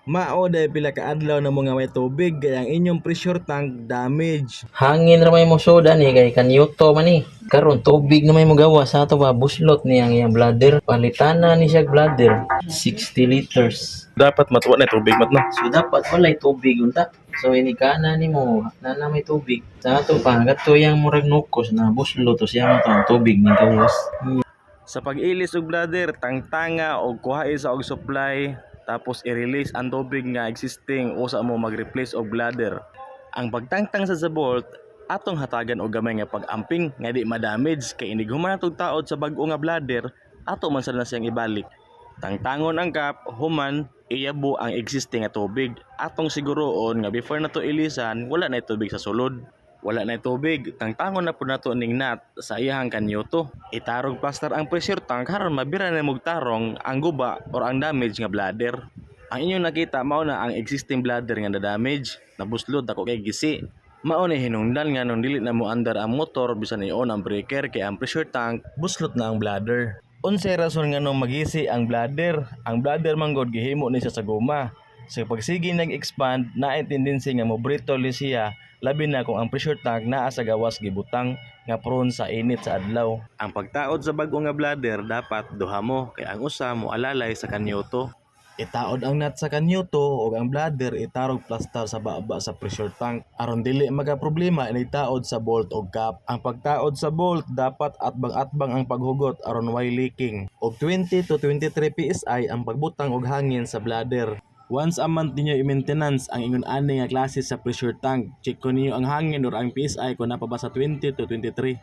Mao day pila ka adlaw na mga may tubig kaya ang inyong pressure tank damage. Hangin ra may mo soda ni kay kanyuto man ni. Karon tubig na may magawa sa ato ba buslot ni ang iyang bladder. Palitana ni siya bladder 60 liters. Dapat matuwa na tubig mat na. So dapat walay tubig unta. So ini kana nimo na may tubig. Sa ato pa gadto yang murag nukos na buslot to siya mo tong tubig ni gawas. Sa pag-ilis og bladder, tangtanga og kuhain sa og supply tapos i-release ang tubig nga existing usa mo mag-replace og bladder. Ang pagtangtang sa bolt atong hatagan og gamay nga pag-amping nga di ma-damage kay inig human natong taod sa bag-o nga bladder ato man sad na siyang ibalik. Tangtangon ang cap, human iyabo ang existing nga tubig. Atong siguroon nga before nato ilisan wala na tubig sa sulod. Wala na tubig, tangtangon na po nato ning nut sa iyahang kanyoto. Itarog plaster ang pressure tank karon mabira na mugtarong ang guba or ang damage nga bladder. Ang inyong nakita mao na ang existing bladder nga na-damage, nabuslod ako kay gisi. Mao ni hinungdan nga nung dili na mo andar ang motor bisan i-on ang breaker kay ang pressure tank buslot na ang bladder. Unsay rason nga nung magisi ang bladder? Ang bladder manggod gihimo ni siya sa goma. So pagsige nag-expand, naay tendency nga mo brittle siya, labi na kung ang pressure tank naa sa gawas gibutang nga prone sa init sa adlaw. Ang pagtaod sa bag-o nga bladder dapat duha mo kay ang usa mo alalay sa kanyoto. Itaod ang nut sa kanyoto o ang bladder itarog plaster sa baba sa pressure tank aron dili magaproblema itaod sa bolt o cap. Ang pagtaod sa bolt dapat atbang-atbang ang paghugot aron way leaking. Og 20 to 23 PSI ang pagbutang og hangin sa bladder. Once a month ninyo i-maintenance ang ingon ani nga klase sa pressure tank. Check ko niyo ang hangin or ang PSI kung napaba sa 20 to 23.